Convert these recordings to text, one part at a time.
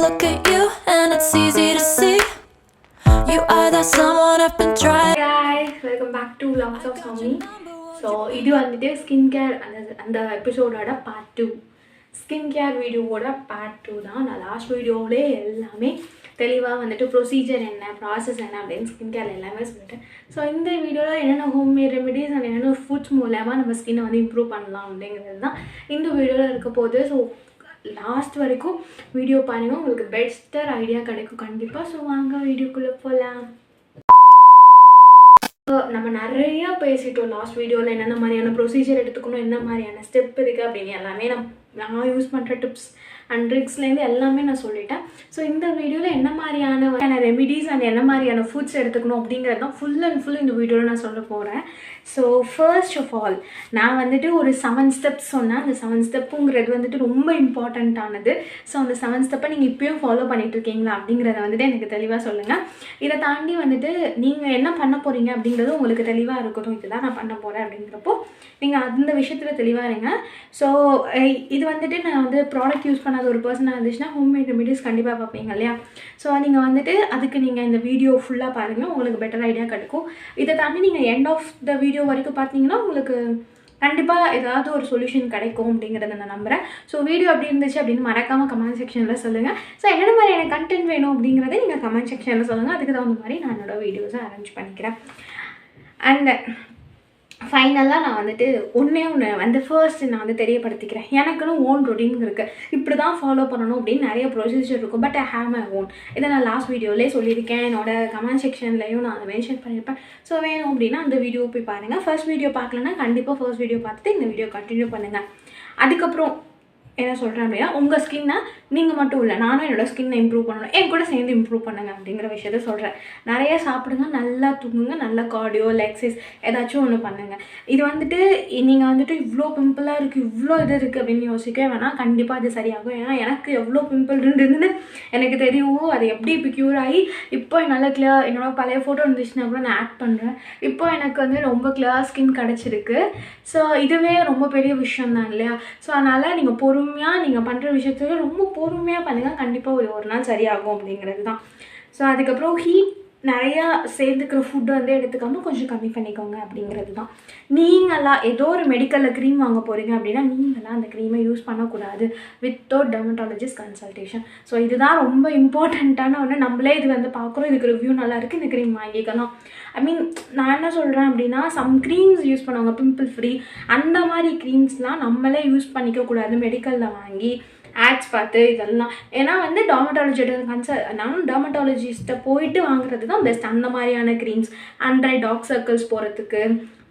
look at you and it's easy to see you are that someone I've been trying. Guys, welcome back to Vlogs of Somi. So இது வந்துட்டு skin care அந்த எபிசோடோட part 2. Skin care வீடியோவோட part 2 தான். நான் last வீடியோவிலே எல்லாமே தெளிவாக வந்துட்டு ப்ரொசீஜர் என்ன, ப்ராசஸ் என்ன அப்படின்னு ஸ்கின் கேர் எல்லாமே சொல்லிட்டேன். ஸோ இந்த வீடியோவில் என்னென்ன ஹோம்மேட் ரெமெடிஸ் அண்ட் என்னென்ன ஃபுட்ஸ் மூலமாக நம்ம ஸ்கின்னை வந்து இம்ப்ரூவ் பண்ணலாம் அப்படிங்கிறது தான் இந்த வீடியோவில் இருக்க போகுது. ஸோ லாஸ்ட் வரைக்கும் வீடியோ பாருங்கள், உங்களுக்கு பெஸ்டர் ஐடியா கிடைக்கும் கண்டிப்பாக. ஸோ வாங்க வீடியோக்குள்ளே போகலாம். நம்ம நிறையா பேசிட்டோம் லாஸ்ட் வீடியோவில், என்னென்ன மாதிரியான ப்ரொசீஜர் எடுத்துக்கணும், என்ன மாதிரியான ஸ்டெப் இருக்குது அப்படின்னு எல்லாமே நான் யூஸ் பண்ணுற டிப்ஸ் அண்ட் ட்ரிக்ஸ்லேருந்து எல்லாமே நான் சொல்லிட்டேன். ஸோ இந்த வீடியோவில் என்ன மாதிரியான ரெமிடிஸ் அண்ட் என்ன மாதிரியான ஃபுட்ஸ் எடுத்துக்கணும் அப்படிங்கிறது தான் ஃபுல் அண்ட் ஃபுல் இந்த வீடியோவில் நான் சொல்ல போகிறேன். ஸோ ஃபர்ஸ்ட் ஆஃப் ஆல் நான் வந்துட்டு ஒரு 7 ஸ்டெப்ஸ் சொன்னேன். அந்த 7 ஸ்டெப்புங்கிறது வந்துட்டு ரொம்ப இம்பார்ட்டண்ட்டானது. ஸோ அந்த 7 ஸ்டெப்பை நீங்கள் இப்போயும் ஃபாலோ பண்ணிட்டு இருக்கீங்களா அப்படிங்கிறத வந்துட்டு எனக்கு தெளிவாக சொல்லுங்கள். இதை தாண்டி வந்துட்டு நீங்கள் என்ன பண்ண போகிறீங்க அப்படிங்கிறது உங்களுக்கு தெளிவாக இருக்கட்டும். இதுதான் நான் பண்ண போகிறேன் அப்படிங்கிறப்போ நீங்கள் அந்த விஷயத்தில் தெளிவாக இருங்க. ஸோ இது வந்துட்டு நான் வந்து ப்ராடக்ட் யூஸ் பண்ணாத ஒரு பர்சனாக இருந்துச்சுன்னா ஹோம்மேட் ரெமிடிஸ் கண்டிப்பாக பார்ப்பீங்க இல்லையா. ஸோ நீங்கள் வந்துட்டு அதுக்கு நீங்கள் இந்த வீடியோ ஃபுல்லாக பாருங்கள், உங்களுக்கு பெட்டர் ஐடியா கிடைக்கும். இதை தாண்டி நீங்கள் எண்ட் ஆஃப் த வீடியோ வரைக்கும் பார்த்தீங்கன்னா உங்களுக்கு கண்டிப்பாக ஏதாவது ஒரு சொல்யூஷன் கிடைக்கும் அப்படிங்கிறத நான் நம்புகிறேன். ஸோ வீடியோ எப்படி இருந்துச்சு அப்படின்னு மறக்காமல் கமெண்ட் செக்ஷனில் சொல்லுங்கள். ஸோ என்னென்ன மாதிரி எனக்கு கண்டென்ட் வேணும் அப்படிங்கிறத நீங்கள் கமெண்ட் செக்ஷனில் சொல்லுங்கள். அதுக்கு தகுந்த மாதிரி நான் என்னோடய வீடியோஸை அரேஞ்ச் பண்ணிக்கிறேன். அண்ட் ஃபைனலாக நான் வந்துட்டு ஒன்று வந்து ஃபர்ஸ்ட் நான் வந்து தெரியப்படுத்திக்கிறேன். எனக்குன்னு ஓன் ரொட்டீன் இருக்குது, இப்படி தான் ஃபாலோ பண்ணணும் அப்படின்னு நிறைய ப்ரொசீஜர் இருக்கும். But I have my own. இதை நான் லாஸ்ட் வீடியோவிலே சொல்லியிருக்கேன், என்னோடய கமெண்ட் செக்ஷன்லேயும் நான் அதை மென்ஷன் பண்ணியிருப்பேன். ஸோ வேணும் அப்படின்னா அந்த வீடியோ போய் பாருங்கள். ஃபர்ஸ்ட் வீடியோ பார்க்கலன்னா கண்டிப்பாக ஃபர்ஸ்ட் வீடியோ பார்த்துட்டு இந்த வீடியோ கண்டினியூ பண்ணுங்கள். அதுக்கப்புறம் என்ன சொல்கிறேன் அப்படின்னா, உங்கள் ஸ்கின்னை நீங்கள் மட்டும் இல்லை, நானும் என்னோடய ஸ்கின்னை இம்ப்ரூவ் பண்ணணும், என் கூட சேர்ந்து இம்ப்ரூவ் பண்ணுங்கள் அப்படிங்கிற விஷயத்த சொல்கிறேன். நிறைய சாப்பிடுங்க, நல்லா தூங்குங்க, நல்லா கார்டியோ எக்ஸசைஸ் ஏதாச்சும் ஒன்று பண்ணுங்கள். இது வந்துட்டு நீங்கள் வந்துட்டு இவ்வளோ பிம்பிளாக இருக்குது, இவ்வளோ இது இருக்குது அப்படின்னு யோசிக்கவே வேணாம். கண்டிப்பாக அது சரியாகும். ஏன்னா எனக்கு எவ்வளோ பிம்பிள் இருந்துன்னு எனக்கு தெரியும். அது எப்படி இப்போ க்யூர் ஆகி இப்போ நல்லா கிளியர், என்னோட பழைய ஃபோட்டோ இருந்துச்சுன்னா கூட நான் ஆட் பண்ணுறேன். இப்போ எனக்கு வந்து ரொம்ப கிளியர் ஸ்கின் கிடச்சிருக்கு. ஸோ இதுவே ரொம்ப பெரிய விஷயம் தான் இல்லையா. ஸோ அதனால் நீங்கள் பொறுமையாக நீங்கள் பண்ணுற விஷயத்துல ரொம்ப பொறுமையாக பண்ணுங்கள், கண்டிப்பாக ஒரு நாள் சரியாகும் அப்படிங்கிறது தான். ஸோ அதுக்கப்புறம் ஹீட் நிறையா சேர்ந்துக்கிற ஃபுட்டு வந்து எடுத்துக்காமல் கொஞ்சம் கம்மி பண்ணிக்கோங்க அப்படிங்கிறது தான். நீங்களாம் ஏதோ ஒரு மெடிக்கலில் க்ரீம் வாங்க போகிறீங்க அப்படின்னா நீங்களாம் அந்த க்ரீமை யூஸ் பண்ணக்கூடாது வித்தவுட் டெர்மட்டாலஜிஸ்ட் கன்சல்டேஷன். ஸோ இதுதான் ரொம்ப இம்பார்ட்டண்ட்டான ஒன்று. நம்மளே இது வந்து பார்க்குறோம், இதுக்கு ரிவ்யூ நல்லாயிருக்கு, இந்த க்ரீம் வாங்கிக்கலாம். ஐ மீன் நான் என்ன சொல்கிறேன் அப்படின்னா, சம் க்ரீம்ஸ் யூஸ் பண்ணுவாங்க பிம்பிள் ஃப்ரீ, அந்த மாதிரி க்ரீம்ஸ்லாம் நம்மளே யூஸ் பண்ணிக்கக்கூடாது மெடிக்கலில் வாங்கி ஆட்ஸ் பார்த்து இதெல்லாம். ஏன்னா வந்து நானும் டெர்மட்டாலஜிஸ்ட்டை போயிட்டு வாங்குறது தான் பெஸ்ட். அந்த மாதிரியான க்ரீம்ஸ், அண்ட்ரை டார்க் சர்க்கிள்ஸ் போகிறதுக்கு,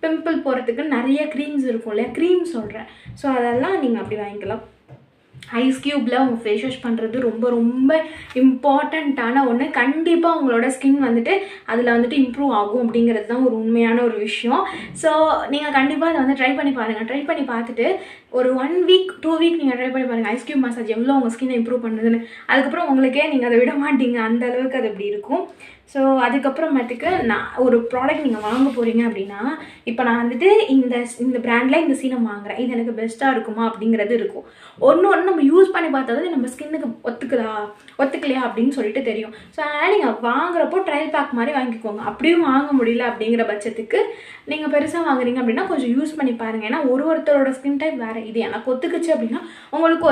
பிம்பிள் போகிறதுக்கு நிறைய க்ரீம்ஸ் இருக்கும் இல்லையா, க்ரீம் சொல்கிறேன். ஸோ அதெல்லாம் நீங்கள் அப்படி வாங்கிக்கலாம். ஐஸ் க்யூப்பில் உங்கள் ஃபேஸ் வாஷ் பண்ணுறது ரொம்ப ரொம்ப இம்பார்ட்டண்ட்டான ஒன்று. கண்டிப்பாக உங்களோட ஸ்கின் வந்துட்டு அதில் வந்துட்டு இம்ப்ரூவ் ஆகும் அப்படிங்கிறது தான் ஒரு உண்மையான ஒரு விஷயம். ஸோ நீங்கள் கண்டிப்பாக அதை வந்து ட்ரை பண்ணி பாருங்கள். ட்ரை பண்ணி பார்த்துட்டு ஒரு 1 வீக் 2 வீக் நீங்கள் ட்ரை பண்ணி பாருங்கள் ஐஸ் க்யூப் மசாஜ் எவ்வளோ உங்கள் ஸ்கின்னை இம்ப்ரூவ் பண்ணுறதுன்னு. அதுக்கப்புறம் உங்களுக்கே நீங்கள் அதை விட மாட்டீங்க, அந்த அளவுக்கு அது இப்படி இருக்கும். ஸோ அதுக்கப்புறமேட்டுக்கு நான் ஒரு ப்ராடக்ட் நீங்கள் வாங்க போகிறீங்க அப்படின்னா, இப்போ நான் வந்துட்டு இந்த ப்ராண்டில் இந்த சீனம் வாங்குகிறேன், இது எனக்கு பெஸ்ட்டாக இருக்குமா அப்படிங்கிறது இருக்கும். ஒன்று நம்ம யூஸ் பண்ணி பார்த்தா நம்ம ஸ்கின்னுக்கு ஒத்துக்கலையா அப்படின்னு சொல்லிட்டு தெரியும். ஸோ அதனால் நீங்கள் வாங்குறப்போ ட்ரையல் பேக் மாதிரி வாங்கிக்கோங்க. அப்படியும் வாங்க முடியல அப்படிங்கிற பட்சத்துக்கு நீங்கள் பெருசாக வாங்குறீங்க அப்படின்னா கொஞ்சம் யூஸ் பண்ணி பாருங்கள். ஏன்னா ஒருத்தரோட ஸ்கின் டைப் வேறு. இது எனக்கு ஒத்துக்குச்சு அப்படின்னா உங்களுக்கு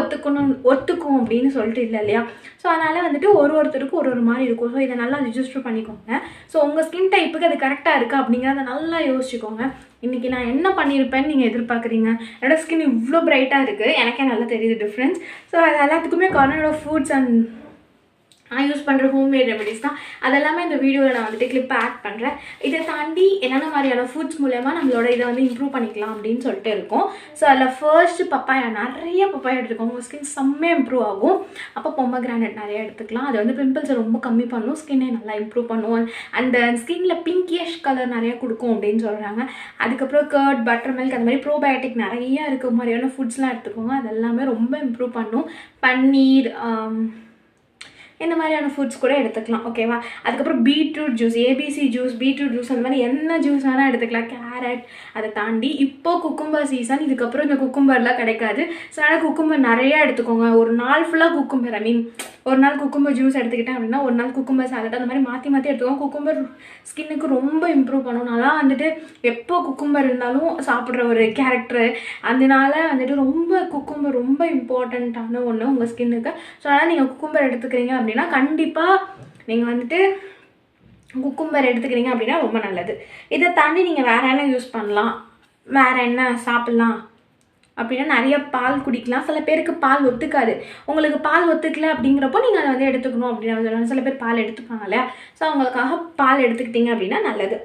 ஒத்துக்கும் அப்படின்னு சொல்லிட்டு இல்லை இல்லையா. ஸோ அதனால் வந்துட்டு ஒருத்தருக்கும் ஒரு மாதிரி இருக்கும். ஸோ இதை நல்லா ரிஜிஸ்டர் பண்ணிக்கோங்க. ஸோ உங்கள் ஸ்கின் டைப்புக்கு அது கரெக்டாக இருக்குது அப்படிங்கிறத நல்லா யோசிச்சுக்கோங்க. இன்றைக்கி நான் என்ன பண்ணியிருப்பேன்னு நீங்கள் எதிர்பார்க்குறீங்க? என்னோடய ஸ்கின் இவ்வளோ பிரைட்டாக இருக்குது, எனக்கே நல்லா தெரியுது டிஃப்ரென்ஸ். ஸோ அது எல்லாத்துக்குமே காரணம் ஃபுட்ஸ் அண்ட் நான் யூஸ் பண்ணுற ஹோம்மேட் ரெமெடிஸ் தான். அதெல்லாமே இந்த வீடியோவில் நான் வந்துட்டு கிளிப்பை ஆட் பண்ணுறேன். இதை தாண்டி என்னென்ன மாதிரியான ஃபுட்ஸ் மூலமாக நம்மளோட இதை வந்து இம்ப்ரூவ் பண்ணிக்கலாம் அப்படின்னு சொல்லிட்டு இருக்கும். ஸோ அதில் ஃபர்ஸ்ட் பப்பாயா, நிறைய பப்பாயா எடுத்துக்கோங்க, உங்கள் ஸ்கின் செம்மையாக இம்ப்ரூவ் ஆகும். அப்போ பொமக்ரானட் நிறையா எடுத்துக்கலாம். அது வந்து பிம்பிள்ஸை ரொம்ப கம்மி பண்ணும், ஸ்கின்னை நல்லா இம்ப்ரூவ் பண்ணுவோம், அந்த ஸ்கின்னில் பிங்கிஷ் கலர் நிறையா கொடுக்கும் அப்படின்னு சொல்கிறாங்க. அதுக்கப்புறம் கர்ட், பட்டர் மில்க், அந்த மாதிரி ப்ரோபயோட்டிக் நிறையா இருக்க மாதிரியான ஃபுட்ஸ்லாம் எடுத்துக்கோங்க. அதெல்லாமே ரொம்ப இம்ப்ரூவ் பண்ணும். பன்னீர், இந்த மாதிரியான ஃபுட்ஸ் கூட எடுத்துக்கலாம், ஓகேவா. அதுக்கப்புறம் beetroot juice, ABC juice, beetroot juice, அந்த மாதிரி என்ன ஜூஸ் வேணால் எடுத்துக்கலாம். கேரட், அதை தாண்டி இப்போது குக்கும்பர் சீசன், இதுக்கப்புறம் இந்த குக்கும்பர்லாம் கிடைக்காது. ஸோ அதனால் குக்கும்பர் நிறையா எடுத்துக்கோங்க. ஒரு நாள் ஃபுல்லாக குக்கும்பர், ஐ மீன் ஒரு நாள் குக்கும்பர் ஜூஸ் எடுத்துக்கிட்டேன் அப்படின்னா ஒரு நாள் குக்கும்பர் சாலட், அந்த மாதிரி மாற்றி மாற்றி எடுத்துக்கோங்க. குக்கும்பர் ஸ்கின்னுக்கு ரொம்ப இம்ப்ரூவ் பண்ணும். நான் தான் வந்துட்டு எப்போ குக்கும்பர் இருந்தாலும் சாப்பிட்ற ஒரு கேரக்டரு, அதனால வந்துட்டு ரொம்ப குக்கும்பர் ரொம்ப இம்பார்ட்டண்ட்டான ஒன்று உங்கள் ஸ்கின்னுக்கு. ஸோ அதனால் நீங்கள் குக்கும்பர் எடுத்துக்கிறீங்க அப்படின்னா கண்டிப்பாக நீங்கள் வந்துட்டு குக்கும்பர் எடுத்துக்கிறீங்க அப்படின்னா ரொம்ப நல்லது. இதை தாண்டி நீங்கள் வேறு என்ன யூஸ் பண்ணலாம், வேறு என்ன சாப்பிட்லாம் அப்படின்னா நிறைய பால் குடிக்கலாம். சில பேருக்கு பால் ஒத்துக்காது. உங்களுக்கு பால் ஒத்துக்கல அப்படிங்கிறப்போ நீங்கள் அதை வந்து எடுத்துக்கணும் அப்படின்னு சொல்லுவாங்க. சில பேர் பால் எடுத்துப்பாங்க இல்லையா, ஸோ அவங்களுக்காக பால் எடுத்துக்கிட்டீங்க அப்படின்னா நல்லது.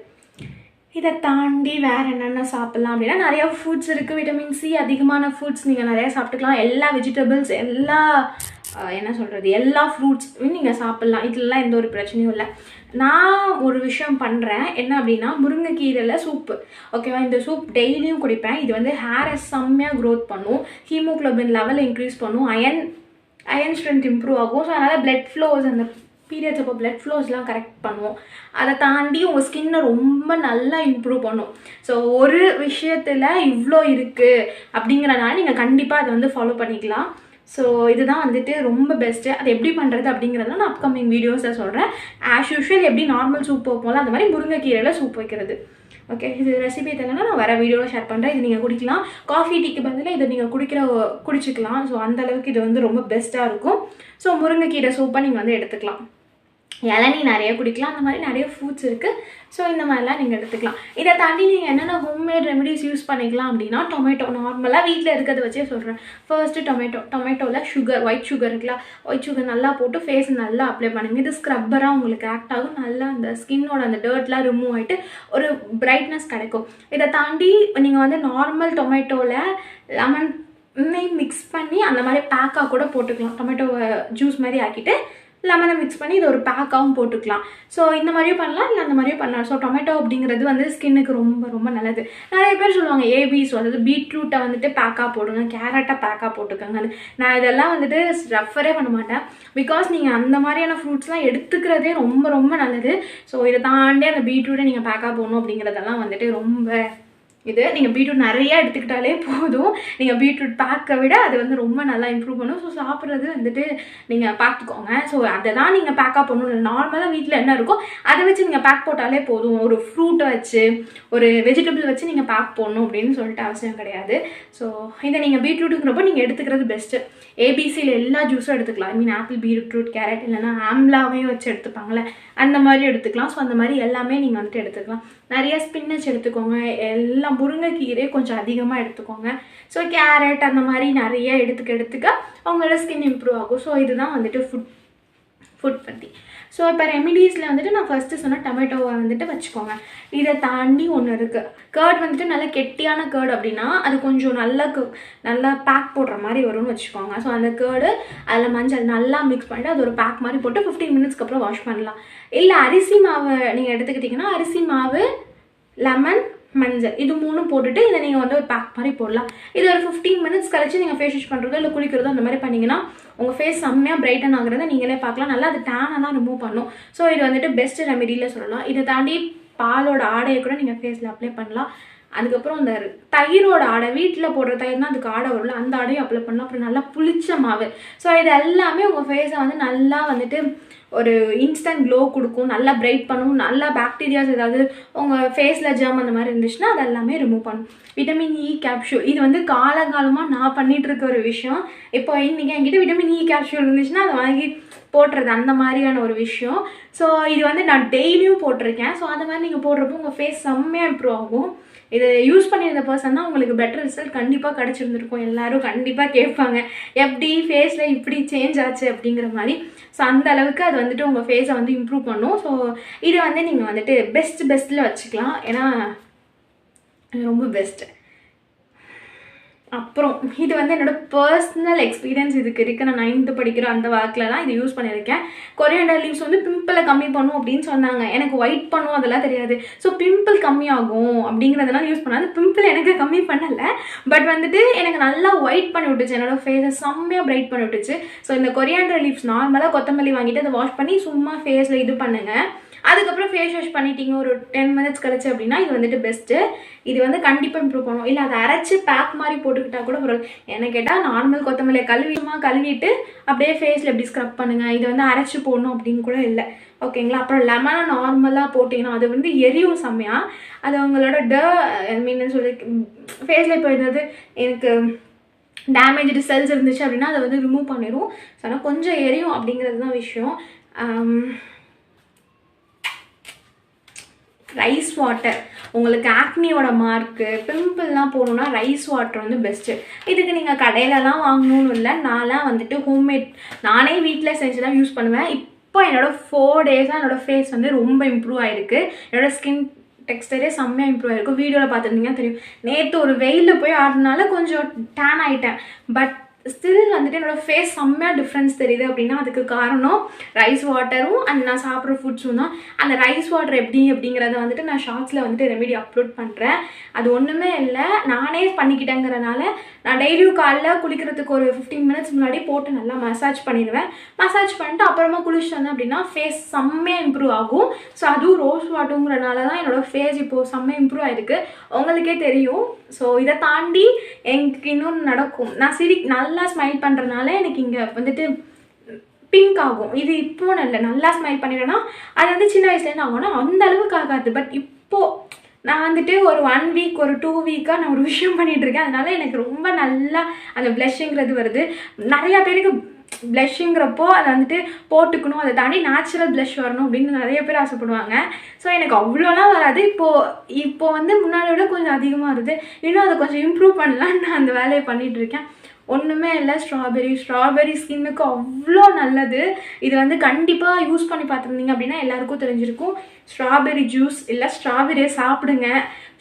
இதை தாண்டி வேறு என்னென்ன சாப்பிட்லாம் அப்படின்னா நிறையா ஃப்ரூட்ஸ் இருக்குது. விட்டமின் சி அதிகமான ஃப்ரூட்ஸ் நீங்கள் நிறையா சாப்பிட்டுக்கலாம். எல்லா வெஜிடபிள்ஸ், எல்லா என்ன சொல்கிறது, எல்லா ஃப்ரூட்ஸும் நீங்கள் சாப்பிட்லாம். இதெல்லாம் எந்த ஒரு பிரச்சனையும் இல்லை. நான் ஒரு விஷயம் பண்ணுறேன் என்ன அப்படின்னா, முருங்கைக்கீரையில் சூப்பு, ஓகேவா, இந்த சூப் டெய்லியும் குடிப்பேன். இது வந்து ஹேரை செம்மையாக க்ரோத் பண்ணும், ஹீமோக்ளோபின் லெவல் இன்க்ரீஸ் பண்ணும், அயன் ஸ்ட்ரென்த் இம்ப்ரூவ் ஆகும். ஸோ அதனால் பிளட் ஃப்ளோஸ், அந்த பீரியட்ஸ் அப்போ பிளட் ஃப்ளோஸ்லாம் கரெக்ட் பண்ணுவோம். அதை தாண்டி உங்கள் ஸ்கின்னை ரொம்ப நல்லா இம்ப்ரூவ் பண்ணும். ஸோ ஒரு விஷயத்தில் இவ்வளோ இருக்குது அப்படிங்கிறனால நீங்கள் கண்டிப்பாக அதை வந்து ஃபாலோ பண்ணிக்கலாம். ஸோ இதுதான் வந்துட்டு ரொம்ப பெஸ்ட்டு. அது எப்படி பண்ணுறது அப்படிங்கிறத நான் அப்கமிங் வீடியோஸில் சொல்கிறேன். ஆஸ் யூஷுவல் எப்படி நார்மல் சூப் வைப்போம்ல அந்த மாதிரி முருங்கைக்கீரையில் சூப் வைக்கிறது. ஓகே, இது ரெசிபி தெரியலன்னா நான் வர வீடியோவில் ஷேர் பண்ணுறேன். இது நீங்கள் குடிக்கலாம். காஃபி டீக்கு பதிலாக இதை நீங்கள் குடிச்சிக்கலாம். ஸோ அந்தளவுக்கு இது வந்து ரொம்ப பெஸ்ட்டாக இருக்கும். ஸோ முருங்கைக்கீரை சூப்பை நீங்கள் வந்து எடுத்துக்கலாம். இளநீ நிறைய குடிக்கலாம். அந்த மாதிரி நிறைய ஃப்ரூட்ஸ் இருக்குது. ஸோ இந்த மாதிரிலாம் நீங்கள் எடுத்துக்கலாம். இதை தாண்டி நீங்கள் என்னென்ன ஹோம்மேட் ரெமெடிஸ் யூஸ் பண்ணிக்கலாம் அப்படின்னா, டொமேட்டோ நார்மலாக வீட்டில் இருக்கிறத வச்சே சொல்கிறேன். ஃபர்ஸ்ட்டு டொமேட்டோவில் சுகர், ஒயிட் சுகர் இருக்குல்ல, ஒயிட் சுகர் நல்லா போட்டு ஃபேஸ் நல்லா அப்ளை பண்ணுங்க. இது ஸ்க்ரப்பராக உங்களுக்கு ஆக்ட் ஆகும். நல்லா அந்த ஸ்கின்னோட அந்த டர்ட்லாம் ரிமூவ் ஆகிட்டு ஒரு பிரைட்னஸ் கிடைக்கும். இதை தாண்டி நீங்கள் வந்து நார்மல் டொமேட்டோவில் லெமன் மிக்ஸ் பண்ணி அந்த மாதிரி பேக்காக கூட போட்டுக்கலாம். டொமேட்டோவை ஜூஸ் மாதிரி ஆக்கிட்டு லெமனை மிக்ஸ் பண்ணி இது ஒரு பேக்காகவும் போட்டுக்கலாம். ஸோ இந்த மாதிரியும் பண்ணலாம், இல்லை அந்த மாதிரியும் பண்ணலாம். ஸோ டொமேட்டோ அப்படிங்கிறது வந்து ஸ்கின்னுக்கு ரொம்ப ரொம்ப நல்லது. நிறைய பேர் சொல்லுவாங்க ஏபிஸ், அதாவது பீட்ரூட்டை வந்துட்டு பேக்காக போடுங்க, கேரட்டை பேக்காக போட்டுக்கோங்கன்னு. நான் இதெல்லாம் வந்துட்டு ரெஃபரே பண்ண மாட்டேன். பிகாஸ் நீங்கள் அந்த மாதிரியான ஃப்ரூட்ஸ்லாம் எடுத்துக்கிறதே ரொம்ப ரொம்ப நல்லது. ஸோ இதை தாண்டி அந்த பீட்ரூட்டை நீங்கள் பேக்காக போடணும் அப்படிங்கிறதெல்லாம் வந்துட்டு ரொம்ப இது. நீங்கள் பீட்ரூட் நிறையா எடுத்துக்கிட்டாலே போதும். நீங்கள் பீட்ரூட் பேக்கை விட அது வந்து ரொம்ப நல்லா இம்ப்ரூவ் பண்ணும். ஸோ சாப்பிட்றது வந்துட்டு நீங்கள் பார்த்துக்கோங்க. ஸோ அதை தான் நீங்கள் பேக்காக பண்ணணும். நார்மலாக வீட்டில் என்ன இருக்கோ அதை வச்சு நீங்கள் பேக் போட்டாலே போதும். ஒரு ஃப்ரூட்டை வச்சு, ஒரு வெஜிடபிள் வச்சு நீங்கள் பேக் போடணும் அப்படின்னு சொல்லிட்டு அவசியம் கிடையாது. ஸோ இதை நீங்கள் பீட்ரூட்டுங்கிறப்போ நீங்கள் எடுத்துக்கிறது பெஸ்ட்டு. ஏபிசியில் எல்லா ஜூஸும் எடுத்துக்கலாம். ஐ மீன் ஆப்பிள், பீட்ரூட், கேரட், இல்லைனா ஆம்லாவையும் வச்சு எடுத்துப்பாங்களே அந்த மாதிரி எடுத்துக்கலாம். ஸோ அந்த மாதிரி எல்லாமே நீங்கள் வந்துட்டு எடுத்துக்கலாம். நிறைய ஸ்பின்னச் எடுத்துக்கோங்க. எல்லாம் முருங்கைக்கீரை கொஞ்சம் அதிகமாக எடுத்துக்கோங்க. ஸோ கேரட் அந்த மாதிரி நிறைய எடுத்துக்க அவங்களோட ஸ்கின் இம்ப்ரூவ் ஆகும். ஸோ இதுதான் வந்துட்டு ஃபுட் பற்றி. ஸோ இப்போ ரெமிடிஸில் வந்துட்டு நான் ஃபஸ்ட்டு சொன்ன டொமேட்டோவை வந்துட்டு வச்சுக்கோங்க. இதை தாண்டி ஒன்று இருக்குது. கர்ட் வந்துட்டு நல்லா கெட்டியான கர்ட் அப்படின்னா அது கொஞ்சம் நல்லா பேக் போடுற மாதிரி வரும்னு வச்சுக்கோங்க. ஸோ அந்த கர்டு அதில் மஞ்சள் நல்லா மிக்ஸ் பண்ணிட்டு அது ஒரு பேக் மாதிரி போட்டு 15 மினிட்ஸ்க்கு அப்புறம் வாஷ் பண்ணலாம். இல்லை அரிசி மாவு நீங்கள் எடுத்துக்கிட்டிங்கன்னா அரிசி மாவு, லெமன், மஞ்சள் இது 3 போட்டுட்டு இதை நீங்கள் வந்து ஒரு பேக் மாதிரி போடலாம். இது ஒரு 15 மினிட்ஸ் கழிச்சு நீங்கள் ஃபேஸ் வாஷ் பண்ணுறதோ இல்லை குளிக்கிறதோ அந்த மாதிரி பண்ணிங்கன்னா உங்கள் ஃபேஸ் செம்மையாக பிரைட்டன் ஆகுறத நீங்களே பார்க்கலாம். நல்லா அது டேனெல்லாம் ரிமூவ் பண்ணும். ஸோ இது வந்துட்டு பெஸ்ட் ரெமெடியில் சொல்லலாம். இதை தாண்டி பாலோட ஆடையை கூட நீங்கள் ஃபேஸில் அப்ளை பண்ணலாம். அதுக்கப்புறம் அந்த தயிரோட ஆடை, வீட்டில் போடுற தயிர்னா அதுக்கு ஆடை வரும்ல, அந்த ஆடையும் அப்ளை பண்ணலாம். அப்புறம் நல்லா புளிச்ச மாவு. ஸோ இது எல்லாமே உங்கள் ஃபேஸை வந்து நல்லா வந்துட்டு ஒரு இன்ஸ்டன்ட் க்ளோ கொடுக்கும், நல்லா பிரைட் பண்ணும், நல்லா பாக்டீரியாஸ் ஏதாவது உங்கள் ஃபேஸில் ஜெர்ம் அந்த மாதிரி இருந்துச்சுன்னா அது எல்லாமே ரிமூவ் பண்ணும். விட்டமின் இ கேப்சூல் இது வந்து காலகாலமாக நான் பண்ணிகிட்டு இருக்க ஒரு விஷயம். இப்போ இன்றைக்கி என்கிட்ட விட்டமின் இ கேப்சூல் இருந்துச்சுன்னா அதை வாங்கி போட்டுறது அந்த மாதிரியான ஒரு விஷயம். ஸோ இது வந்து நான் டெய்லியும் போட்டிருக்கேன். ஸோ அந்த மாதிரி நீங்கள் போடுறப்போ உங்கள் ஃபேஸ் செம்மையாக இம்ப்ரூவ் ஆகும். இதை யூஸ் பண்ணியிருந்த பர்சன் தான் உங்களுக்கு பெட்டர் ரிசல்ட் கண்டிப்பாக கிடச்சிருந்துருக்கும். எல்லோரும் கண்டிப்பாக கேட்பாங்க எப்படி ஃபேஸில் இப்படி சேஞ்ச் ஆச்சு அப்படிங்கிற மாதிரி. ஸோ அந்த அளவுக்கு அது வந்துட்டு உங்கள் ஃபேஸை வந்து இம்ப்ரூவ் பண்ணும். ஸோ இதை வந்து நீங்கள் வந்துட்டு பெஸ்ட்டில் வச்சுக்கலாம். ஏன்னா ரொம்ப பெஸ்ட்டு. அப்புறம் இது வந்து என்னோடய பர்சனல் எக்ஸ்பீரியன்ஸ் இதுக்கு இருக்குது. நான் 9th படிக்கிற அந்த வாக்கிலலாம் இது யூஸ் பண்ணியிருக்கேன். கொரியாண்டர் லீவ்ஸ் வந்து பிம்பிளை கம்மி பண்ணும் அப்படின்னு சொன்னாங்க. எனக்கு ஒயிட் பண்ணும் அதெல்லாம் தெரியாது. ஸோ பிம்பிள் கம்மியாகும் அப்படிங்கிறதுனால யூஸ் பண்ணாது. பிம்பிள் எனக்கு கம்மி பண்ணலை, பட் வந்துட்டு எனக்கு நல்லா ஒயிட் பண்ணி விட்டுச்சு. என்னோடய ஃபேஸை செம்மையாக பிரைட் பண்ணி விட்டுச்சு. ஸோ இந்த கொரியாண்டர் லீவ்ஸ் நார்மலாக கொத்தமல்லி வாங்கிட்டு அதை வாஷ் பண்ணி சும்மா ஃபேஸில் இது பண்ணுங்கள். அதுக்கப்புறம் ஃபேஸ் வாஷ் பண்ணிட்டீங்க ஒரு 10 மினிட்ஸ் கழிச்சு அப்படின்னா இது வந்துட்டு பெஸ்ட்டு. இது வந்து கண்டிப்பாக இம்ப்ரூவ் பண்ணும். இல்லை அதை அரைச்சி பேக் மாதிரி போட்டுக்கிட்டு போட்டுக்கிட்டா கூட பரவாயில்ல. என்ன கேட்டால் நார்மல் கொத்தமல்லியை கழுவிட்டு அப்படியே ஃபேஸில் எப்படி ஸ்க்ரப் பண்ணுங்கள், இது வந்து அரைச்சி போடணும் அப்படின்னு கூட இல்லை. ஓகேங்களா. அப்புறம் லெமனை நார்மலாக போட்டிங்கன்னா அது வந்து எரியும் செம்மையாக. அது அவங்களோட சொல்லி ஃபேஸில் இப்போ ஏதாவது எனக்கு டேமேஜ்டு செல்ஸ் இருந்துச்சு அப்படின்னா அதை வந்து ரிமூவ் பண்ணிடும். ஸோ ஆனால் கொஞ்சம் எரியும் அப்படிங்கிறது தான் விஷயம். ரைஸ் வாட்டர், உங்களுக்கு ஆக்னியோட மார்க்கு பிம்பிள்லாம் போகணுன்னா ரைஸ் வாட்டர் வந்து பெஸ்ட்டு. இதுக்கு நீங்கள் கடையிலலாம் வாங்கணும்னு இல்லை. நான்லாம் வந்துட்டு ஹோம்மேட் நானே வீட்டில் செஞ்சு தான் யூஸ் பண்ணுவேன். இப்போ என்னோடய 4 டேஸாக என்னோடய ஃபேஸ் வந்து ரொம்ப இம்ப்ரூவ் ஆகிருக்கு. என்னோடய ஸ்கின் டெக்ஸ்டரே செம்மையாக இம்ப்ரூவ் ஆகிருக்கும். வீடியோவில் பார்த்துருந்தீங்கன்னா தெரியும். நேற்று ஒரு வெயிலில் போய் ஆடுறதுனால கொஞ்சம் டேன் ஆகிட்டேன். பட் ஸ்டில் வந்துட்டு என்னோடய ஃபேஸ் செம்மையாக டிஃப்ரென்ஸ் தெரியுது. அப்படின்னா அதுக்கு காரணம் ரைஸ் வாட்டரும் அண்ட் நான் சாப்பிட்ற ஃபுட்ஸும் தான். அந்த ரைஸ் வாட்டர் அப்படிங்கிறத வந்துட்டு நான் ஷார்ட்ஸில் வந்துட்டு ரெமெடி அப்லோட் பண்ணுறேன். அது ஒன்றுமே இல்லை, நானே பண்ணிக்கிட்டேங்கிறனால நான் டெய்லியும் காலைல குளிக்கிறதுக்கு ஒரு 15 மினிட்ஸ் முன்னாடி போட்டு நல்லா மசாஜ் பண்ணிடுவேன். மசாஜ் பண்ணிட்டு அப்புறமா குளிச்சுட்டு வந்தேன் அப்படின்னா ஃபேஸ் செம்மையாக இம்ப்ரூவ் ஆகும். ஸோ அதுவும் ரோஸ் வாட்டருங்கிறனால தான் என்னோடய ஃபேஸ் இப்போது செம்மையாக இம்ப்ரூவ் ஆகிருக்கு. உங்களுக்கே தெரியும். ஸோ இதை தாண்டி எனக்கு இன்னொன்று நடக்கும். நான் நல்லா ஸ்மைல் பண்ணுறதுனால எனக்கு இங்கே வந்துட்டு பிங்க் ஆகும். இது இப்போ இல்லை, நல்லா ஸ்மைல் பண்ணிடுறேன்னா அது வந்து சின்ன வயசுலேருந்து ஆகும்னா அந்த அளவுக்கு ஆகாது. பட் இப்போது நான் வந்துட்டு ஒரு 1 வீக் ஒரு 2 வீக்காக நான் ஒரு விஷயம் பண்ணிகிட்ருக்கேன். அதனால எனக்கு ரொம்ப நல்லா அந்த ப்ளஷ்ஷுங்கிறது வருது. நிறையா பேருக்கு ப்ளஷ்ஷுங்கிறப்போ அதை வந்துட்டு போட்டுக்கணும், அதை தாண்டி நேச்சுரல் ப்ளஷ் வரணும் அப்படின்னு நிறைய பேர் ஆசைப்படுவாங்க. ஸோ எனக்கு அவ்வளோலாம் வராது. இப்போ வந்து முன்னாடி விட கொஞ்சம் அதிகமாக வருது. இன்னும் அதை கொஞ்சம் இம்ப்ரூவ் பண்ணலான்னு நான் அந்த வேலையை பண்ணிகிட்ருக்கேன். ஒன்றுமே இல்லை, ஸ்ட்ராபெரி ஸ்கின்னுக்கு அவ்வளோ நல்லது. இது வந்து கண்டிப்பாக யூஸ் பண்ணி பார்த்துருந்தீங்க அப்படின்னா எல்லாருக்கும் தெரிஞ்சிருக்கும். ஸ்ட்ராபெரி ஜூஸ் இல்லை, ஸ்ட்ராபெரியை சாப்பிடுங்க.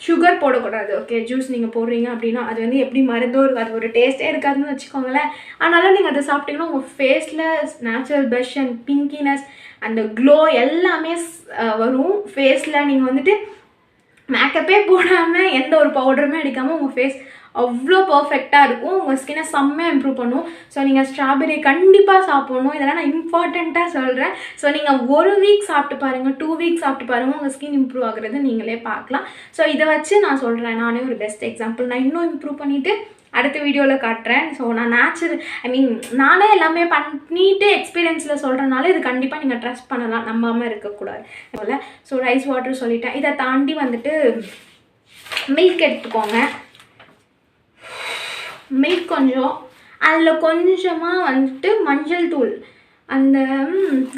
சுகர் போடக்கூடாது. ஓகே, ஜூஸ் நீங்கள் போடுறீங்க அப்படின்னா அது வந்து எப்படி மருந்தோ இருக்குது, அது ஒரு டேஸ்ட்டே இருக்காதுன்னு வச்சுக்கோங்களேன். ஆனாலும் நீங்கள் அதை சாப்பிட்டீங்கன்னா உங்கள் ஃபேஸில் நேச்சுரல் ப்ளஷ் அண்ட் பிங்கினஸ் அந்த க்ளோ எல்லாமே வரும். ஃபேஸில் நீங்கள் வந்துட்டு மேக்கப்பே போடாமல் எந்த ஒரு பவுடருமே அடிக்காமல் உங்கள் ஃபேஸ் அவ்வளோ பர்ஃபெக்டாக இருக்கும். உங்கள் ஸ்கின்னை செம்மையாக இம்ப்ரூவ் பண்ணும். ஸோ நீங்கள் ஸ்ட்ராபெரி கண்டிப்பாக சாப்பிடணும். இதெல்லாம் நான் இம்பார்ட்டண்ட்டாக சொல்கிறேன். ஸோ நீங்கள் 1 வீக் சாப்பிட்டு பாருங்கள், 2 வீக் சாப்பிட்டு பாருங்கள், உங்கள் ஸ்கின் இம்ப்ரூவ் ஆகுறது நீங்களே பார்க்கலாம். ஸோ இதை வச்சு நான் சொல்கிறேன், நானே ஒரு பெஸ்ட் எக்ஸாம்பிள். நான் இன்னும் இம்ப்ரூவ் பண்ணிவிட்டு அடுத்த வீடியோவில் காட்டுறேன். ஸோ நான் நானே எல்லாமே பண்ணிவிட்டு எக்ஸ்பீரியன்ஸில் சொல்கிறனால இது கண்டிப்பாக நீங்கள் ட்ரஸ்ட் பண்ணலாம், நம்பாமல் இருக்கக்கூடாது போல். ஸோ ரைஸ் வாட்டர் சொல்லிட்டேன். இதை தாண்டி வந்துட்டு மில்க் எடுத்துக்கோங்க. மில்க் கொஞ்சம், அதில் கொஞ்சமாக வந்துட்டு மஞ்சள் தூள், அந்த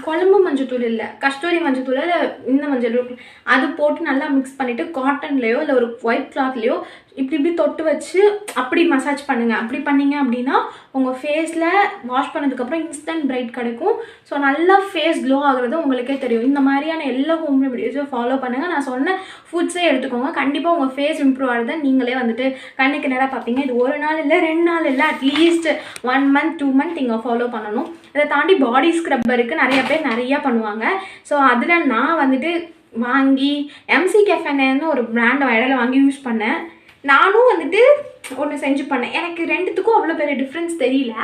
குழம்பு மஞ்சள் தூள் இல்லை, கஸ்தூரி மஞ்சள் தூள், இந்த மஞ்சள் தூள், அது போட்டு நல்லா மிக்ஸ் பண்ணிவிட்டு காட்டன்லேயோ இல்லை ஒரு ஒயிட் கிளாத்லேயோ இப்படி தொட்டு வச்சு அப்படி மசாஜ் பண்ணுங்கள். அப்படி பண்ணிங்க அப்படின்னா உங்கள் ஃபேஸில் வாஷ் பண்ணதுக்கப்புறம் இன்ஸ்டன்ட் பிரைட் கிடைக்கும். ஸோ நல்லா ஃபேஸ் க்ளோ ஆகுறது உங்களுக்கே தெரியும். இந்த மாதிரியான எல்லா ஹோம் ரெமெடிஸும் ஃபாலோ பண்ணுங்கள். நான் சொன்ன ஃபுட்ஸே எடுத்துக்கோங்க. கண்டிப்பாக உங்கள் ஃபேஸ் இம்ப்ரூவ் ஆகுறதை நீங்களே வந்துட்டு கண்ணுக்கு நேராக பார்ப்பீங்க. இது 1 நாள் இல்லை, 2 நாள் இல்லை, அட்லீஸ்ட் 1 மந்த் 2 மந்த் நீங்கள் ஃபாலோ பண்ணணும். இதை தாண்டி பாடி ஸ்க்ரப்பருக்கு நிறைய பேர் நிறையா பண்ணுவாங்க. ஸோ அதில் நான் வந்துட்டு வாங்கி எம்சி கெஃபனேன்னு ஒரு பிராண்டை இடையில வாங்கி யூஸ் பண்ணேன். நானும் வந்துட்டு ஒன்று செஞ்சு பண்ணேன். எனக்கு ரெண்டுத்துக்கும் அவ்வளோ பெரிய டிஃப்ரென்ஸ் தெரியல.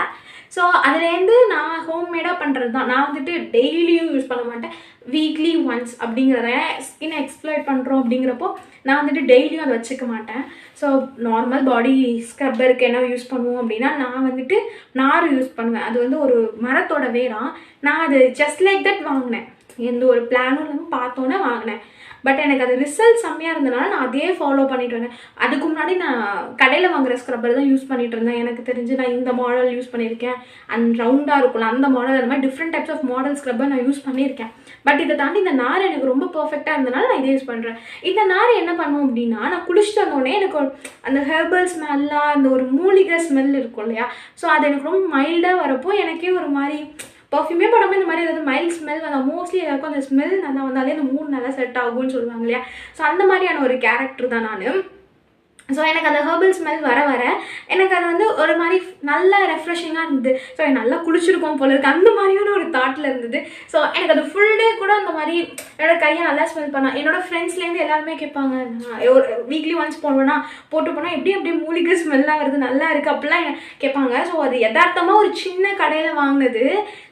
ஸோ அதுலேருந்து நான் ஹோம்மேடாக பண்ணுறது தான். நான் வந்துட்டு டெய்லியும் யூஸ் பண்ண மாட்டேன், வீக்லி ஒன்ஸ் அப்படிங்கிறத. ஸ்கின்னை எக்ஸ்ப்ளாய்ட் பண்ணுறோம் அப்படிங்கிறப்போ நான் வந்துட்டு டெய்லியும் அதை வச்சுக்க மாட்டேன். ஸோ நார்மல் பாடி ஸ்க்ரப்பருக்கு என்ன யூஸ் பண்ணுவோம் அப்படின்னா நான் வந்துட்டு நார் யூஸ் பண்ணுவேன். அது வந்து ஒரு மரத்தோட வேரா. நான் அது ஜஸ்ட் லைக் தட் வாங்கினேன், எந்த ஒரு பிளானும் இல்லாமல் பார்த்தோன்னே வாங்கினேன். பட் எனக்கு அது ரிசல்ட் செம்மையாக இருந்தனால நான் அதே ஃபாலோ பண்ணிட்டு வந்தேன். அதுக்கு முன்னாடி நான் கடையில் வாங்குற ஸ்க்ரப்பர் தான் யூஸ் பண்ணிட்டு இருந்தேன். எனக்கு தெரிஞ்சு நான் இந்த மாடல் யூஸ் பண்ணியிருக்கேன், அண்ட் ரவுண்டாக இருக்கும்ல அந்த மாடல், அந்த மாதிரி different types of model scrubber நான் யூஸ் பண்ணியிருக்கேன். பட் இதை தாண்டி இந்த நார் எனக்கு ரொம்ப பர்ஃபெக்டாக இருந்தனால நான் இதை யூஸ் பண்ணுறேன். இந்த நார் என்ன பண்ணுவோம் அப்படின்னா, நான் குளிச்சுட்டு வந்தோடனே எனக்கு அந்த ஹெர்பல் ஸ்மெல்லாக அந்த ஒரு மூலிகை ஸ்மெல் இருக்கும் இல்லையா, ஸோ அது எனக்கு ரொம்ப மைல்டாக வரப்போ எனக்கே ஒரு மாதிரி பர்ஃப்யூமே போடாமல் இந்த மாதிரி ஏதாவது மைல்ட் ஸ்மெல் வந்தால் மோஸ்ட்லி எல்லாருக்கும் அந்த ஸ்மெல் நல்லா வந்தாலே அந்த மூட் நல்லா செட் ஆகும்னு சொல்லுவாங்க இல்லையா. ஸோ அந்த மாதிரியான ஒரு கேரக்டர் தான் நான். ஸோ எனக்கு அந்த ஹெர்பல் ஸ்மெல் வர எனக்கு அது வந்து ஒரு மாதிரி நல்லா ரெஃப்ரெஷிங்காக இருந்தது. ஸோ நல்லா குளிச்சிருக்கோம் போல இருக்குது, அந்த மாதிரியான ஒரு தாட்டில் இருந்தது. ஸோ எனக்கு அது ஃபுல் டே கூட அந்த மாதிரி என்னோட கையை நல்லா ஸ்மெல் பண்ணேன். என்னோடய ஃப்ரெண்ட்ஸ்லேருந்து எல்லாருமே கேட்பாங்க, ஒரு வீக்லி ஒன்ஸ் போடுவேன்னா போட்டு போனால் அப்படியே மூலிகை ஸ்மெல்லாக வருது, நல்லா இருக்குது அப்படிலாம் கேட்பாங்க. ஸோ அது யதார்த்தமாக ஒரு சின்ன கடையில் வாங்கினது.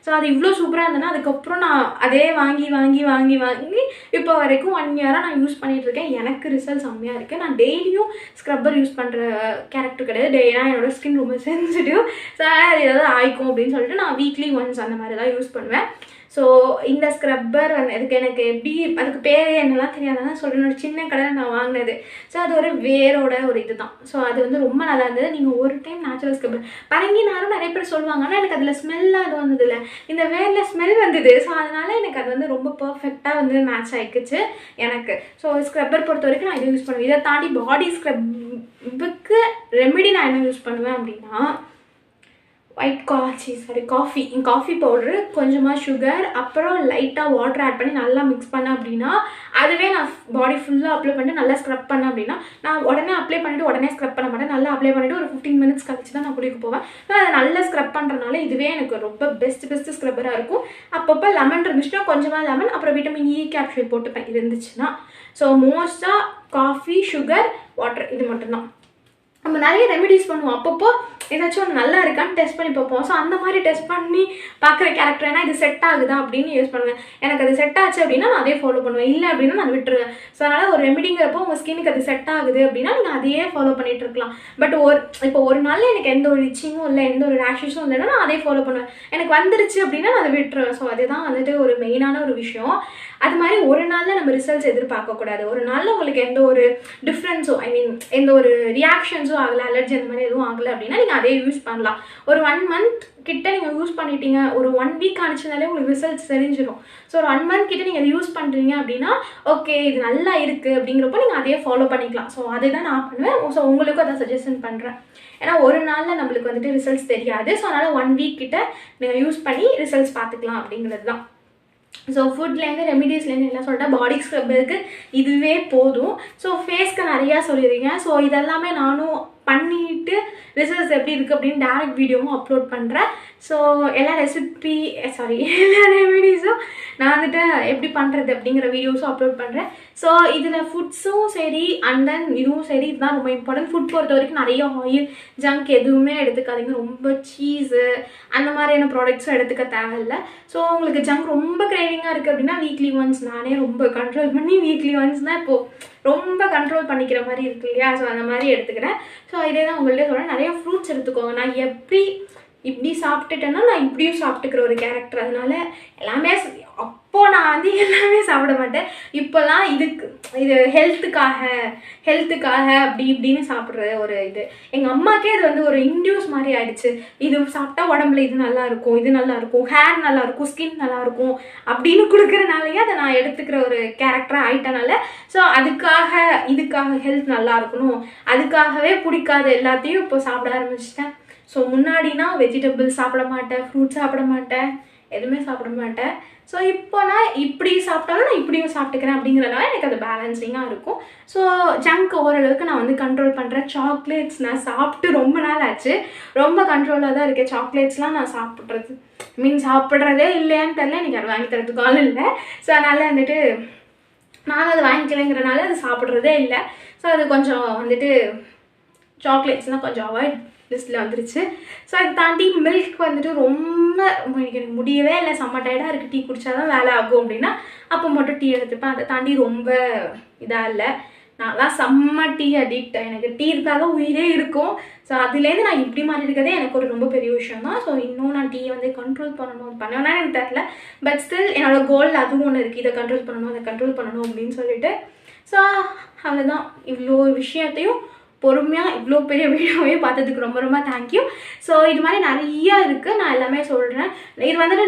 ஸோ அது இவ்வளோ சூப்பராக இருந்ததுன்னா அதுக்கப்புறம் நான் அதே வாங்கி இப்போ வரைக்கும் 1 இயராக நான் யூஸ் பண்ணிகிட்ருக்கேன். எனக்கு ரிசல்ட் செம்மையாக இருக்குது. நான் டெய்லியும் ஸ்க்ரப்பர் யூஸ் பண்ணுற கேரக்டர் கிடையாது. ஏன்னா என்னோடய ஸ்கின் ரொம்ப சென்சிட்டிவ். ஸோ அது ஏதாவது ஆயிக்கும் அப்படின்னு சொல்லிட்டு நான் வீக்லி ஒன்ஸ் அந்த மாதிரி தான் யூஸ் பண்ணுவேன். ஸோ இந்த ஸ்க்ரப்பர் அதுக்கு எனக்கு எப்படி அதுக்கு பேர் என்னெல்லாம் தெரியாதான் சொல்கிறேன். ஒரு சின்ன கடையில் நான் வாங்கினது. ஸோ அது ஒரு வேரோட ஒரு இது தான். ஸோ அது வந்து ரொம்ப நல்லா இருந்தது. நீங்கள் ஒரு டைம் நேச்சுரல் ஸ்க்ரப்பர் பரங்கினாலும் நிறைய பேர் சொல்லுவாங்க. ஆனால் எனக்கு அதில் ஸ்மெல்லாம் அது வந்தது இல்லை. இந்த வேரில் ஸ்மெல் வந்தது. ஸோ அதனால் எனக்கு அது வந்து ரொம்ப பர்ஃபெக்டாக வந்து மேட்ச் ஆகிக்குச்சு எனக்கு. ஸோ ஸ்க்ரப்பர் பொறுத்த வரைக்கும் நான் இதை யூஸ் பண்ணுவேன். இதை தாண்டி பாடி ஸ்க்ரப்புக்கு ரெமெடி நான் என்ன யூஸ் பண்ணுவேன் அப்படின்னா காஃபி பவுட்ரு, கொஞ்சமாக சுகர், அப்புறம் லைட்டாக வாட்டர் ஆட் பண்ணி நல்லா மிக்ஸ் பண்ணேன் அப்படின்னா அதுவே நான் பாடி ஃபுல்லாக அப்ளை பண்ணிட்டு நல்லா ஸ்க்ரப் பண்ணேன் அப்படின்னா நான் உடனே அப்ளை பண்ணிவிட்டு உடனே ஸ்க்ரப் பண்ண மாட்டேன். நல்லா அப்ளை பண்ணிவிட்டு ஒரு 15 minutes கழிச்சு தான் நான் குளிக்க போவேன். அதை நல்லா ஸ்க்ரப் பண்ணுறதுனால இதுவே எனக்கு ரொம்ப பெஸ்ட்டு ஸ்க்ரப்பராக இருக்கும். அப்பப்போ லெமன் இருந்துச்சுன்னா கொஞ்சமாக லெமன், அப்புறம் விட்டமின் இ கேப்சூல் போட்டுப்பேன் இருந்துச்சுன்னா. ஸோ மோஸ்ட்டாக காஃபி, சுகர், வாட்டர் இது மட்டும்தான். நம்ம நிறைய ரெமிடிஸ் பண்ணுவோம். அப்பப்போ ஏதாச்சும் ஒன்று நல்லா இருக்கான்னு டெஸ்ட் பண்ணி பார்ப்போம். ஸோ அந்த மாதிரி டெஸ்ட் பண்ணி பார்க்குற கேரக்டர் ஏன்னா இது செட் ஆகுதா அப்படின்னு யூஸ் பண்ணுவேன். எனக்கு அது செட் ஆச்சு அப்படின்னா நான் அதே ஃபாலோ பண்ணுவேன். இல்லை அப்படின்னா நான் விட்டுருவேன். ஸோ அதனால் ஒரு ரெமிடிங்கிறப்போ உங்கள் ஸ்கின்னுக்கு அது செட் ஆகுது அப்படின்னா நீங்கள் அதையே ஃபாலோ பண்ணிட்டு இருக்கலாம். பட் இப்போ ஒரு நாளில் எனக்கு எந்த ஒரு இச்சிங்கும் இல்லை, எந்த ஒரு ரேஷஸும் இல்லைன்னா நான் அதே ஃபாலோ பண்ணுவேன். எனக்கு வந்துருச்சு அப்படின்னா நான் அதை விட்டுருவேன். ஸோ அதுதான் வந்துட்டு ஒரு மெயினான ஒரு விஷயம். அது மாதிரி ஒரு நாளில் நம்ம ரிசல்ட்ஸ் எதிர்பார்க்கக்கூடாது. ஒரு நாளில் உங்களுக்கு எந்த ஒரு டிஃப்ரென்ஸோ எந்த ஒரு ரியாக்ஷன்ஸும் ஆகலை, அலர்ஜி அந்த மாதிரி எதுவும் ஆகலை அப்படின்னா நீங்கள் அதே யூஸ் பண்ணலாம். ஒரு 1 month கிட்ட நீங்கள் யூஸ் பண்ணிட்டீங்க, ஒரு 1 week ஆனிச்சுனாலே உங்களுக்கு ரிசல்ட்ஸ் தெரிஞ்சிடும். ஸோ ஒரு 1 month கிட்ட நீங்கள் அதை யூஸ் பண்ணுறீங்க அப்படின்னா ஓகே இது நல்லா இருக்குது அப்படிங்கிறப்போ நீங்கள் அதையே ஃபாலோ பண்ணிக்கலாம். ஸோ அதுதான் நான் பண்ணுவேன். ஸோ உங்களுக்கும் அதை சஜஷன் பண்ணுறேன். ஏன்னா ஒரு நாளில் நம்மளுக்கு வந்துட்டு ரிசல்ட்ஸ் தெரியாது. ஸோ அதனால் 1 week கிட்ட நீங்கள் யூஸ் பண்ணி ரிசல்ட்ஸ் பார்த்துக்கலாம் அப்படிங்கிறது தான். ஸோ ஃபுட்லேருந்து ரெமிடிஸ்லேருந்து என்ன சொல்லிட்டா பாடி ஸ்க்ரப்பருக்கு இதுவே போதும். ஸோ ஃபேஸ்க்கு நிறையா சொல்லிடுறீங்க. ஸோ இதெல்லாமே நானும் பண்ணிட்டு ரிசல்ட்ஸ் எப்படி இருக்குது அப்படின்னு டேரக்ட் வீடியோவும் அப்லோட் பண்ணுறேன். ஸோ எல்லா ரெமிடிஸும் நான் வந்துட்டு எப்படி பண்ணுறது அப்படிங்கிற வீடியோஸும் அப்லோட் பண்ணுறேன். ஸோ இதில் ஃபுட்ஸும் சரி அண்ட் தென் இதுவும் சரி, இதுதான் ரொம்ப இம்பார்ட்டன்ட். ஃபுட் பொறுத்த வரைக்கும் நிறைய ஆயில், ஜங்க் எதுவுமே எடுத்துக்காதீங்க. ரொம்ப சீஸு அந்த மாதிரியான ப்ராடக்ட்ஸும் எடுத்துக்க தேவையில்லை. ஸோ உங்களுக்கு ஜங்க் ரொம்ப கிரேவிங்காக இருக்குது அப்படின்னா வீக்லி ஒன்ஸ் நானே ரொம்ப கண்ட்ரோல் பண்ணி வீக்லி ஒன்ஸ் தான் இப்போது ரொம்ப கண்ட்ரோல் பண்ணிக்கிற மாதிரி இருக்கு இல்லையா. ஸோ அந்த மாதிரி எடுத்துக்கிறேன். ஸோ இதே தான் உங்கள்கிட்ட சொல்கிறேன். நிறைய ஃப்ரூட்ஸ் எடுத்துக்கோங்க. நான் இப்படி சாப்பிட்டுட்டேன்னா நான் இப்படியும் சாப்பிட்டுக்கிற ஒரு கேரக்டர். அதனால எல்லாமே அப்போது நான் வந்து எல்லாமே சாப்பிட மாட்டேன். இப்போலாம் இது ஹெல்த்துக்காக அப்படி இப்படின்னு சாப்பிட்ற ஒரு இது. எங்கள் அம்மாக்கே இது வந்து ஒரு இன்டியூஸ் மாதிரி ஆயிடுச்சு. இது சாப்பிட்டா உடம்புல இது நல்லாயிருக்கும், ஹேர் நல்லாயிருக்கும், ஸ்கின் நல்லாயிருக்கும் அப்படின்னு கொடுக்குறனாலேயே அதை நான் எடுத்துக்கிற ஒரு கேரக்டராக ஆயிட்டனால ஸோ இதுக்காக ஹெல்த் நல்லா இருக்கணும், அதுக்காகவே பிடிக்காத எல்லாத்தையும் இப்போ சாப்பிட ஆரம்பிச்சிட்டேன். ஸோ முன்னாடினா வெஜிடபிள்ஸ் சாப்பிட மாட்டேன், ஃப்ரூட்ஸ் சாப்பிட மாட்டேன், எதுவுமே சாப்பிட மாட்டேன். ஸோ இப்போ நான் இப்படி சாப்பிட்டாலும் நான் இப்படியும் சாப்பிட்டுக்கிறேன் அப்படிங்கிறதுனால எனக்கு அது பேலன்சிங்காக இருக்கும். ஸோ ஜங்க் ஓரளவுக்கு நான் வந்து கண்ட்ரோல் பண்ணுறேன். சாக்லேட்ஸ் நான் சாப்பிட்டு ரொம்ப நாள் ஆச்சு. ரொம்ப கண்ட்ரோலாக தான் இருக்கேன். சாக்லேட்ஸ்லாம் நான் சாப்பிட்றதே இல்லையான்னு தெரியல. எனக்கு அது வாங்கி தரதுக்கு ஆள் இல்லை. ஸோ அதனால் வந்துட்டு நான் அது வாங்கிக்கலைங்கிறனால அது சாப்பிட்றதே இல்லை. ஸோ அது கொஞ்சம் வந்துட்டு சாக்லேட்ஸ்லாம் கொஞ்சம் அவாய்ட் லிஸ்ட்டில் வந்துருச்சு. ஸோ அதை தாண்டி மில்க் வந்துட்டு ரொம்ப எனக்கு முடியவே இல்லை, செம்ம டயர்டாக இருக்குது, டீ குடித்தா தான் வேலை ஆகும் அப்படின்னா அப்போ மட்டும் டீ எடுத்துப்பேன். அதை தாண்டி ரொம்ப இதாக இல்லை. நான்லாம் செம்ம டீ அடிக்ட். எனக்கு டீ இருந்தால் தான் உயிரே இருக்கும். ஸோ அதுலேருந்து நான் இப்படி மாறி இருக்கிறதே எனக்கு ஒரு ரொம்ப பெரிய விஷயம் தான். ஸோ இன்னும் நான் டீயை வந்து கண்ட்ரோல் பண்ணுவேன்னா எனக்கு தெரியல. பட் ஸ்டில் என்னோடய கோல் அதுவும் ஒன்று இருக்குது. இதை கண்ட்ரோல் பண்ணணும் அப்படின்னு சொல்லிட்டு. ஸோ அவ்வளோதான். இவ்வளோ விஷயத்தையும் பொறுமையாக இவ்வளோ பெரிய வீடியோவே பார்த்ததுக்கு ரொம்ப ரொம்ப தேங்க்யூ. ஸோ இது மாதிரி நிறையா இருக்குது. நான் எல்லாமே சொல்கிறேன். இது வந்துட்டு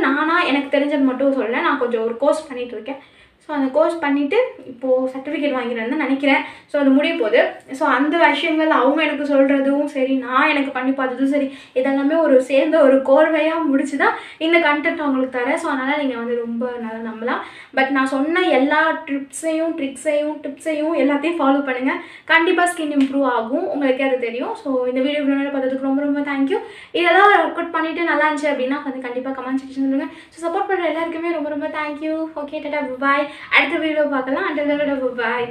எனக்கு தெரிஞ்சது மட்டும் சொல்கிறேன். நான் கொஞ்சம் ஒரு கோர்ஸ் பண்ணிகிட்ருக்கேன். ஸோ அந்த கோர்ஸ் பண்ணிவிட்டு இப்போது சர்டிஃபிகேட் வாங்கிறேன்னு தான் நினைக்கிறேன். ஸோ அது முடிய போகுது. ஸோ அந்த விஷயங்கள் அவங்க எனக்கு சொல்கிறதும் சரி, நான் எனக்கு பண்ணி பார்த்ததும் சரி, இதெல்லாமே சேர்ந்த ஒரு கோர்வையாக முடிச்சு தான் இந்த கண்டென்ட் அவங்களுக்கு தரேன். ஸோ அதனால் நீங்கள் வந்து ரொம்ப நல்லா நம்பலாம். பட் நான் சொன்ன எல்லா டிப்ஸையும் எல்லாத்தையும் ஃபாலோ பண்ணுங்கள். கண்டிப்பாக ஸ்கின் இம்ப்ரூவ் ஆகும். உங்களுக்கே அது தெரியும். ஸோ இந்த வீடியோ பார்த்ததுக்கு ரொம்ப ரொம்ப தேங்க்யூ. இதெல்லாம் ஒர்க் அவுட் பண்ணிவிட்டு நல்லா இருந்துச்சு அப்படின்னா வந்து கண்டிப்பாக கமெண்ட் செக்ஷன் சொல்லுங்கள். ஸோ சப்போர்ட் பண்ணுற எல்லாருக்குமே ரொம்ப ரொம்ப தேங்க்யூ. ஓகே, டாடா, பாய். அடுத்த வீடியோ பார்க்கலாம். அடுத்த வீடியோ பாய்.